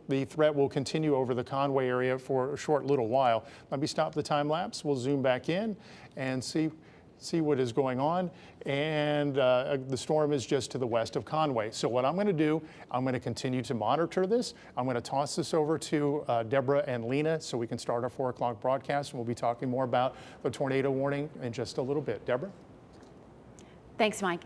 the threat will continue over the Conway area for a short little while. Let me stop the time lapse. We'll zoom back in and see what is going on. And the storm is just to the west of Conway. So what I'm going to do, I'm going to continue to monitor this. I'm going to toss this over to Deborah and Lena so we can start our 4 o'clock broadcast. And we'll be talking more about the tornado warning in just a little bit. Deborah? Thanks, Mike.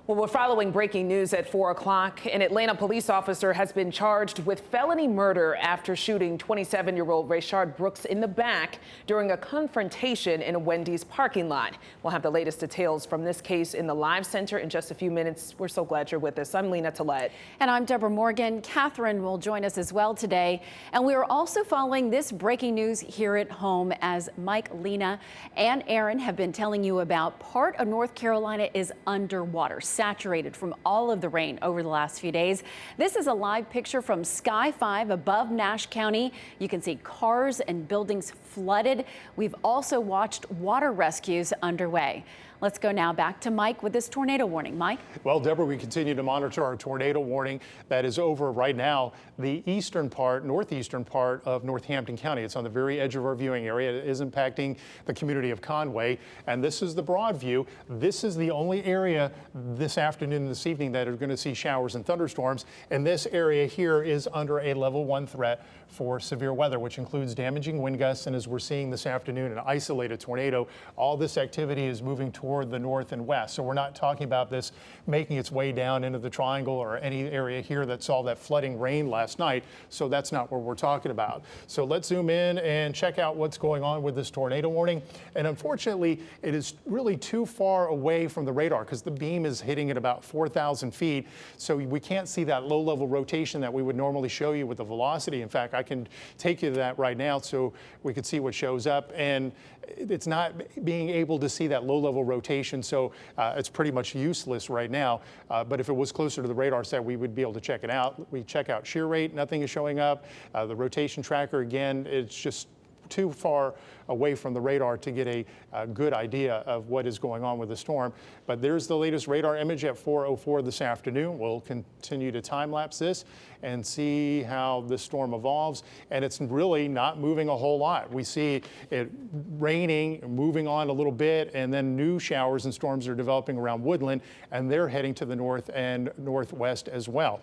Well, we're following breaking news at 4 o'clock. An Atlanta police officer has been charged with felony murder after shooting 27-year-old Rayshard Brooks in the back during a confrontation in a Wendy's parking lot. We'll have the latest details from this case in the live center in just a few minutes. We're so glad you're with us. I'm Lena Tillett. And I'm Deborah Morgan. Catherine will join us as well today. And we are also following this breaking news here at home as Mike, Lena, and Aaron have been telling you about. Part of North Carolina is underwater, saturated from all of the rain over the last few days. This is a live picture from Sky 5 above Nash County. You can see cars and buildings flooded. We've also watched water rescues underway. Let's go now back to Mike with this tornado warning. Mike? Well, Deborah, we continue to monitor our tornado warning that is over right now the eastern part, northeastern part of Northampton County. It's on the very edge of our viewing area. It is impacting the community of Conway. And this is the broad view. This is the only area this afternoon and this evening that are going to see showers and thunderstorms. And this area here is under a level 1 threat for severe weather, which includes damaging wind gusts. And as we're seeing this afternoon, an isolated tornado. All this activity is moving toward the north and west. So we're not talking about this making its way down into the triangle or any area here that saw that flooding rain last night. So that's not what we're talking about. So let's zoom in and check out what's going on with this tornado warning. And unfortunately, it is really too far away from the radar because the beam is hitting at about 4,000 feet. So we can't see that low level rotation that we would normally show you with the velocity. In fact, I can take you to that right now so we could see what shows up. And it's not being able to see that low level rotation. So it's pretty much useless right now. But if it was closer to the radar set, we would be able to check it out. We check out shear rate, nothing is showing up. The rotation tracker, again, it's just too far away from the radar to get a good idea of what is going on with the storm. But there's the latest radar image at 4:04 this afternoon. We'll continue to time lapse this and see how the storm evolves. And it's really not moving a whole lot. We see it raining, moving on a little bit, and then new showers and storms are developing around Woodland, and they're heading to the north and northwest as well.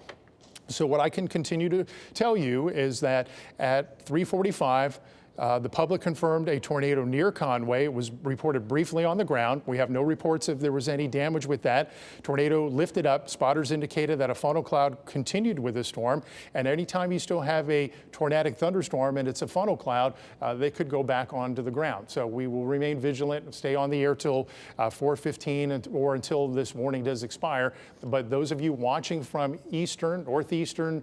So what I can continue to tell you is that at 3:45, the public confirmed a tornado near Conway. It was reported briefly on the ground. We have no reports if there was any damage with that. Tornado lifted up. Spotters indicated that a funnel cloud continued with the storm. And anytime you still have a tornadic thunderstorm and it's a funnel cloud, they could go back onto the ground. So we will remain vigilant and stay on the air till 4:15 or until this warning does expire. But those of you watching from eastern, northeastern,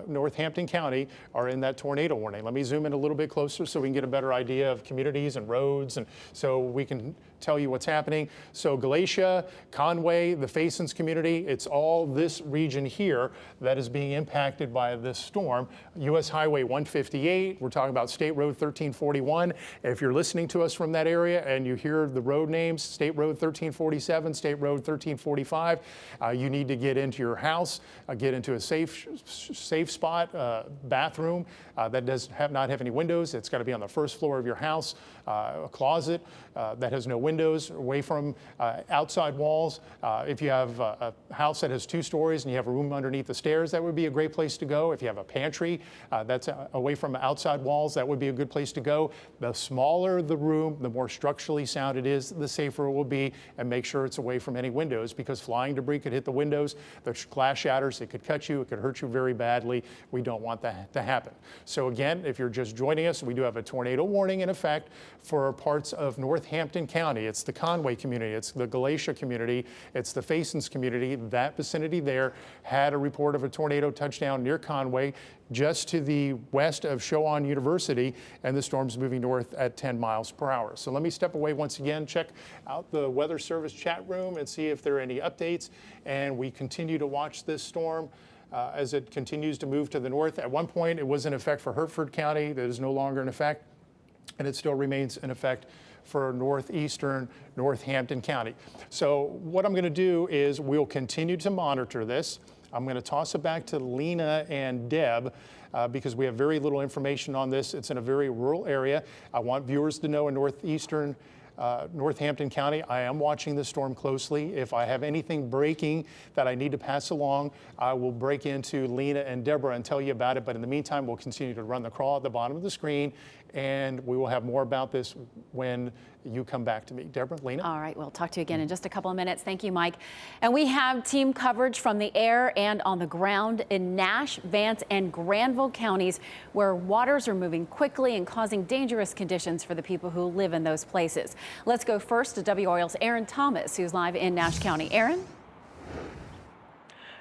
Northampton County are in that tornado warning. Let me zoom in a little bit closer so we can get a better idea of communities and roads, and so we can tell you what's happening. So Galatia, Conway, the Fasons community, it's all this region here that is being impacted by this storm. U.S. Highway 158, we're talking about State Road 1341. If you're listening to us from that area and you hear the road names, State Road 1347, State Road 1345, you need to get into your house, get into a safe spot, bathroom that does not have any windows. It's got to be on the first floor of your house, a closet that has no windows, away from outside walls. If you have a house that has 2 stories and you have a room underneath the stairs, that would be a great place to go. If you have a pantry that's away from outside walls, that would be a good place to go. The smaller the room, the more structurally sound it is, the safer it will be, and make sure it's away from any windows because flying debris could hit the windows, the glass shatters, it could cut you, it could hurt you very badly. We don't want that to happen. So again, if you're just joining us, we do have a tornado warning in effect for parts of Northampton County. It's the Conway community, it's the Galatia community, it's the Fasons community. That vicinity there had a report of a tornado touchdown near Conway, just to the west of Showan University, and the storm's moving north at 10 miles per hour. So let me step away once again, check out the Weather Service chat room and see if there are any updates. And we continue to watch this storm as it continues to move to the north. At one point, it was in effect for Hertford County. That is no longer in effect, and it still remains in effect for northeastern Northampton County. So what I'm going to do is we'll continue to monitor this. I'm going to toss it back to Lena and Deb because we have very little information on this. It's in a very rural area. I want viewers to know in northeastern Northampton County, I am watching the storm closely. If I have anything breaking that I need to pass along, I will break into Lena and Deborah and tell you about it. But in the meantime, we'll continue to run the crawl at the bottom of the screen, and we will have more about this when you come back to me. Deborah, Lena? All right, we'll talk to you again in just a couple of minutes. Thank you, Mike. And we have team coverage from the air and on the ground in Nash, Vance, and Granville counties, where waters are moving quickly and causing dangerous conditions for the people who live in those places. Let's go first to WRAL's Aaron Thomas, who's live in Nash County. Aaron?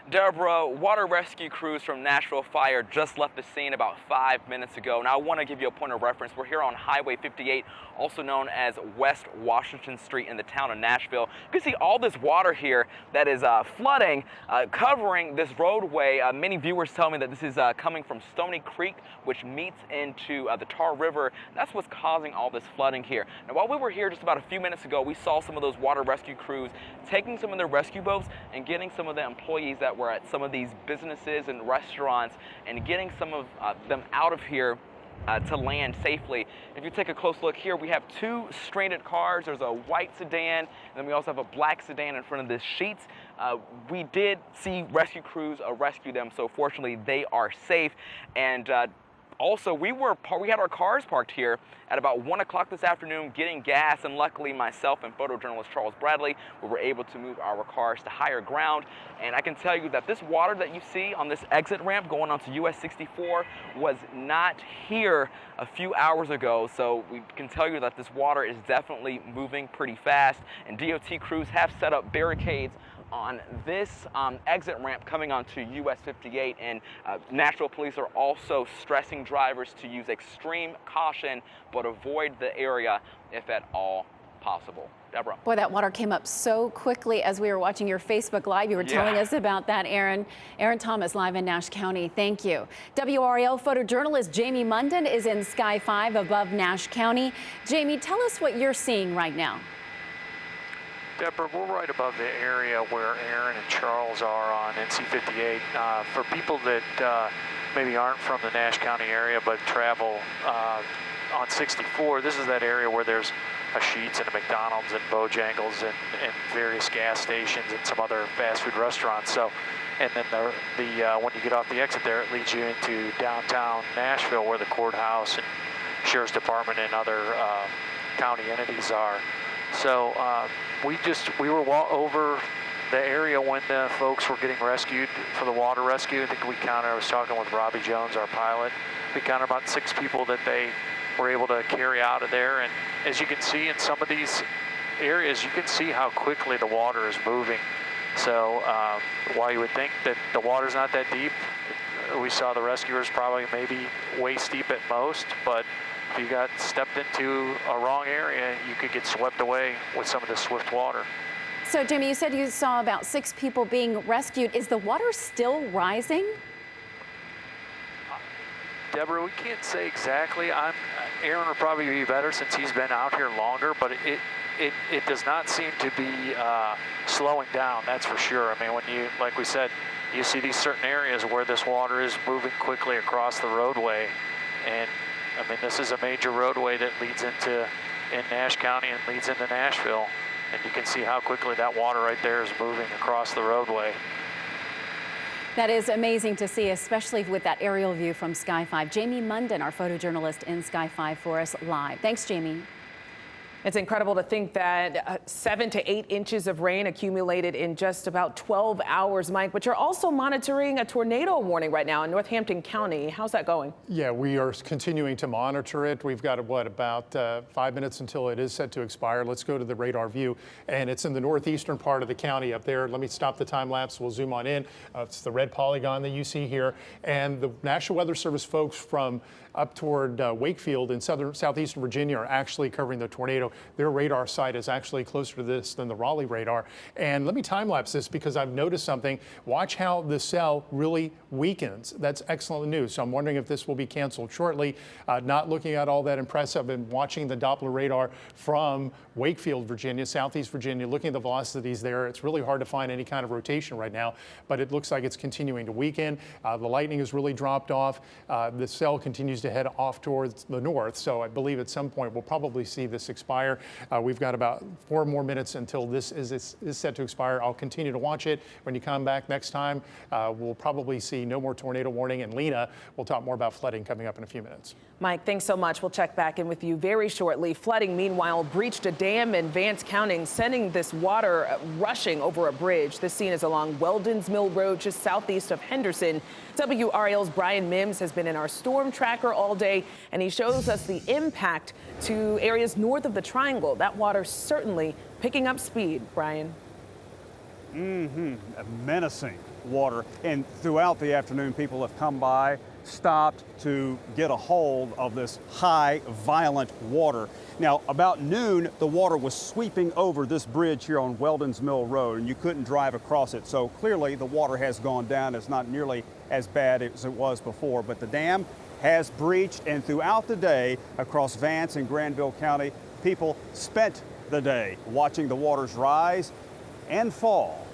Deborah, water rescue crews from Nashville Fire just left the scene about 5 minutes ago. Now, I want to give you a point of reference. We're here on Highway 58, also known as West Washington Street in the town of Nashville. You can see all this water here that is flooding, covering this roadway. Many viewers tell me that this is coming from Stony Creek, which meets into the Tar River. That's what's causing all this flooding here. Now, while we were here just about a few minutes ago, we saw some of those water rescue crews taking some of their rescue boats and getting some of the employees that were at some of these businesses and restaurants and getting some of them out of here to land safely. If you take a close look here, we have two stranded cars. There's a white sedan, and then we also have a black sedan in front of this sheets. We did see rescue crews rescue them, so fortunately they are safe. And also, we had our cars parked here at about 1 o'clock this afternoon getting gas, and luckily myself and photojournalist Charles Bradley were able to move our cars to higher ground. And I can tell you that this water that you see on this exit ramp going onto US 64 was not here a few hours ago, so we can tell you that this water is definitely moving pretty fast, and DOT crews have set up barricades on this exit ramp coming onto US 58, and Nashville police are also stressing drivers to use extreme caution but avoid the area if at all possible. Deborah. Boy, that water came up so quickly as we were watching your Facebook Live. You were telling us about that, Aaron. Aaron Thomas, live in Nash County. Thank you. WRAL photojournalist Jamie Munden is in Sky 5 above Nash County. Jamie, tell us what you're seeing right now. Deborah, we're right above the area where Aaron and Charles are on NC 58. For people that maybe aren't from the Nash County area but travel on 64, this is that area where there's a Sheetz and a McDonald's and Bojangles and various gas stations and some other fast food restaurants. So, and then when you get off the exit there, it leads you into downtown Nashville, where the courthouse and sheriff's department and other county entities are. So we were over the area when the folks were getting rescued for the water rescue. I think I was talking with Robbie Jones, our pilot. We counted about 6 people that they were able to carry out of there. And as you can see in some of these areas, you can see how quickly the water is moving. So while you would think that the water's not that deep, we saw the rescuers probably maybe waist deep at most, but if you got stepped into a wrong area, you could get swept away with some of the swift water. So, Jimmy, you said you saw about 6 people being rescued. Is the water still rising? Deborah, we can't say exactly. Aaron will probably be better since he's been out here longer, but it does not seem to be slowing down, that's for sure. I mean, when you, like we said, you see these certain areas where this water is moving quickly across the roadway, and I mean, this is a major roadway that leads in Nash County and leads into Nashville. And you can see how quickly that water right there is moving across the roadway. That is amazing to see, especially with that aerial view from Sky 5. Jamie Munden, our photojournalist in Sky 5 for us live. Thanks, Jamie. It's incredible to think that 7 to 8 inches of rain accumulated in just about 12 hours, Mike. But you're also monitoring a tornado warning right now in Northampton County. How's that going? Yeah, we are continuing to monitor it. We've got, about 5 minutes until it is set to expire. Let's go to the radar view. And it's in the northeastern part of the county up there. Let me stop the time lapse. We'll zoom on in. It's the red polygon that you see here. And the National Weather Service folks from up toward Wakefield in southeastern Virginia are actually covering the tornado. Their radar site is actually closer to this than the Raleigh radar. And let me time lapse this because I've noticed something. Watch how the cell really weakens. That's excellent news. So I'm wondering if this will be canceled shortly. Not looking at all that impressive. I've been watching the Doppler radar from Wakefield, Virginia, Southeast Virginia, looking at the velocities there. It's really hard to find any kind of rotation right now, but it looks like it's continuing to weaken. The lightning has really dropped off. The cell continues to head off towards the north. So I believe at some point we'll probably see this expire. We've got about 4 more minutes until this is set to expire. I'll continue to watch it. When you come back next time, we'll probably see no more tornado warning. And Lena will talk more about flooding coming up in a few minutes. Mike, thanks so much. We'll check back in with you very shortly. Flooding, meanwhile, breached a dam in Vance County, sending this water rushing over a bridge. This scene is along Weldon's Mill Road, just southeast of Henderson. WRAL's Brian Mims has been in our storm tracker all day, and he shows us the impact to areas north of the Triangle. That water certainly picking up speed, Brian. Menacing water. And throughout the afternoon, people have come by, stopped to get a hold of this high, violent water. Now, about noon, the water was sweeping over this bridge here on Weldon's Mill Road, and you couldn't drive across it. So clearly, the water has gone down. It's not nearly as bad as it was before, but the dam has breached, and throughout the day, across Vance and Granville County, people spent the day watching the waters rise and fall.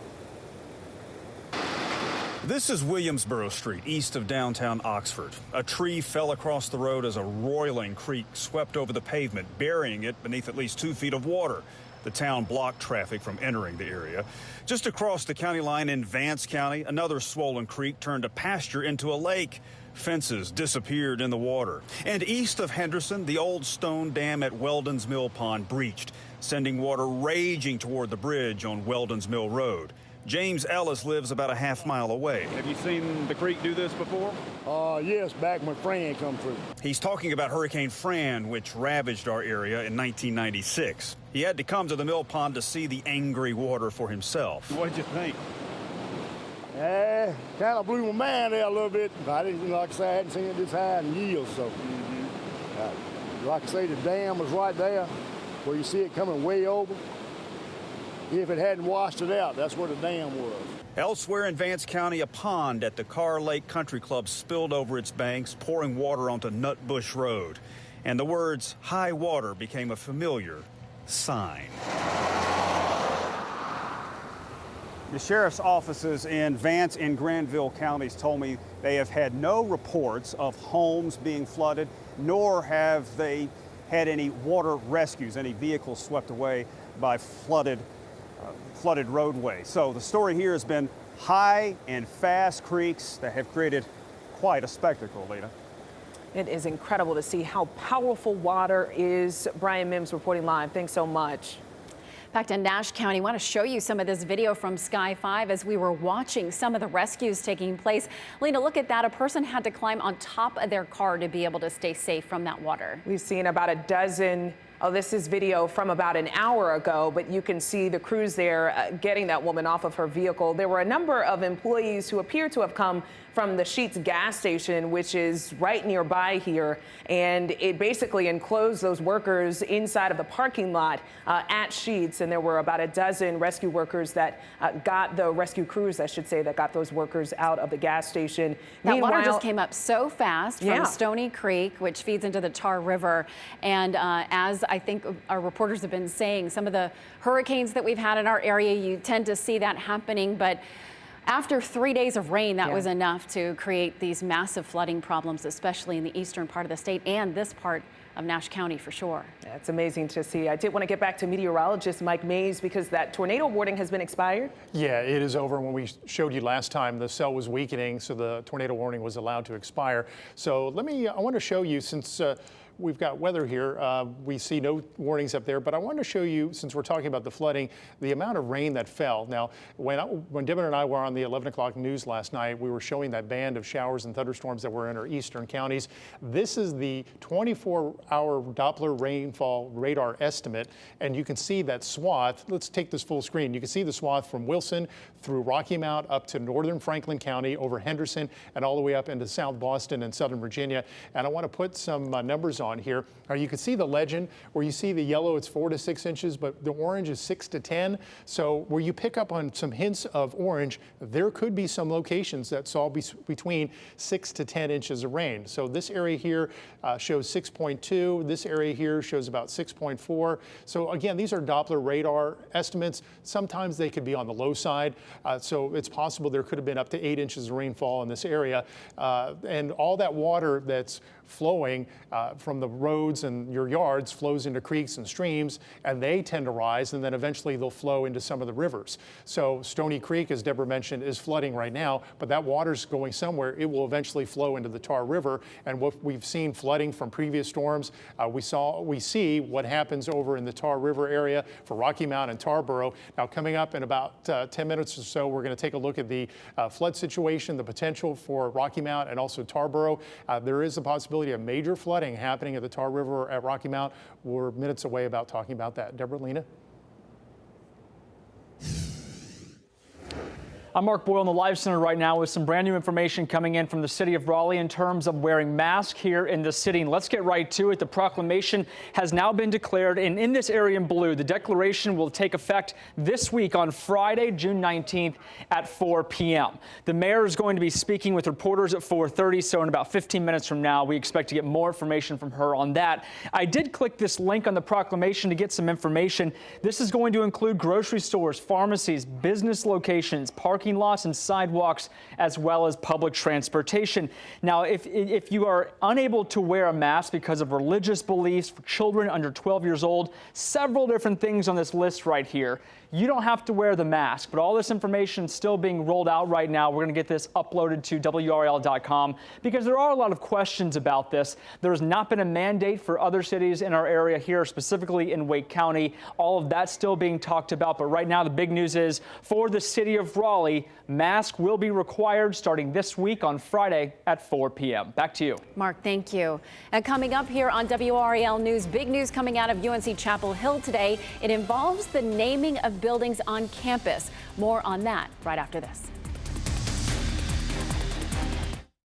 This is Williamsboro Street, east of downtown Oxford. A tree fell across the road as a roiling creek swept over the pavement, burying it beneath at least 2 feet of water. The town blocked traffic from entering the area. Just across the county line in Vance County, another swollen creek turned a pasture into a lake. Fences disappeared in the water. And east of Henderson, the old stone dam at Weldon's Mill Pond breached, sending water raging toward the bridge on Weldon's Mill Road. James Ellis lives about a half-mile away. Have you seen the creek do this before? Yes, back when Fran come through. He's talking about Hurricane Fran, which ravaged our area in 1996. He had to come to the mill pond to see the angry water for himself. What did you think? Kind of blew my mind there a little bit. I didn't, like I say, I hadn't seen it this high in years. So, like I say, the dam was right there where you see it coming way over. If it hadn't washed it out, that's where the dam was. Elsewhere in Vance County, a pond at the Carr Lake Country Club spilled over its banks, pouring water onto Nutbush Road. And the words high water became a familiar sign. The sheriff's offices in Vance and Granville counties told me they have had no reports of homes being flooded, nor have they had any water rescues, any vehicles swept away by flooded roadways. So the story here has been high and fast creeks that have created quite a spectacle, Lena. It is incredible to see how powerful water is. Brian Mims reporting live. Thanks so much. Back to Nash County, I want to show you some of this video from Sky 5 as we were watching some of the rescues taking place. Lena, look at that. A person had to climb on top of their car to be able to stay safe from that water. We've seen about a dozen. Oh, this is video from about an hour ago, but you can see the crews there getting that woman off of her vehicle. There were a number of employees who appear to have come from the Sheetz gas station, which is right nearby here, and it basically enclosed those workers inside of the parking lot at Sheetz, and there were about a dozen rescue workers that got the rescue crews, I should say, that got those workers out of the gas station. That water just came up so fast from Stony Creek, which feeds into the Tar River, and as I think our reporters have been saying, some of the hurricanes that we've had in our area, you tend to see that happening, but after 3 days of rain, that was enough to create these massive flooding problems, especially in the eastern part of the state and this part of Nash County for sure. Yeah, it's amazing to see. I did want to get back to meteorologist Mike Mays because that tornado warning has been expired. Yeah, it is over. When we showed you last time, the cell was weakening, so the tornado warning was allowed to expire. So I want to show you, since we've got weather here. We see no warnings up there, but I wanted to show you, since we're talking about the flooding, the amount of rain that fell. Now, when Devin and I were on the 11 o'clock news last night, we were showing that band of showers and thunderstorms that were in our eastern counties. This is the 24-hour Doppler rainfall radar estimate, and you can see that swath. Let's take this full screen. You can see the swath from Wilson through Rocky Mount up to northern Franklin County, over Henderson, and all the way up into South Boston and Southern Virginia. And I want to put some numbers on on here. You can see the legend where you see the yellow, it's 4 to 6 inches, but the orange is 6 to 10. So where you pick up on some hints of orange, there could be some locations that saw between 6 to 10 inches of rain. So this area here shows 6.2. This area here shows about 6.4. So again, these are Doppler radar estimates. Sometimes they could be on the low side. So it's possible there could have been up to 8 inches of rainfall in this area. And all that water that's flowing from the roads and your yards flows into creeks and streams, and they tend to rise, and then eventually they'll flow into some of the rivers. So Stony Creek, as Deborah mentioned, is flooding right now, but that water's going somewhere. It will eventually flow into the Tar River, and what we've seen flooding from previous storms, we see what happens over in the Tar River area for Rocky Mount and Tarboro. Now, coming up in about 10 minutes or so, we're going to take a look at the flood situation, the potential for Rocky Mount and also Tarboro. There is a possibility of major flooding happening at the Tar River at Rocky Mount. We're minutes away about talking about that. Deborah, Lena? I'm Mark Boyle in the Live Center right now with some brand new information coming in from the city of Raleigh in terms of wearing masks here in the city. And let's get right to it. The proclamation has now been declared, and in this area in blue, the declaration will take effect this week on Friday, June 19th at 4 p.m. The mayor is going to be speaking with reporters at 4:30, so in about 15 minutes from now, we expect to get more information from her on that. I did click this link on the proclamation to get some information. This is going to include grocery stores, pharmacies, business locations, parking lots and sidewalks, as well as public transportation. Now, if you are unable to wear a mask because of religious beliefs for children under 12 years old, several different things on this list right here. You don't have to wear the mask, but all this information is still being rolled out right now. We're going to get this uploaded to WRAL.com because there are a lot of questions about this. There has not been a mandate for other cities in our area here, specifically in Wake County. All of that's still being talked about, but right now the big news is for the city of Raleigh, masks will be required starting this week on Friday at 4 p.m. Back to you. Mark, thank you. And coming up here on WRAL News, big news coming out of UNC Chapel Hill today. It involves the naming of buildings on campus. More on that right after this.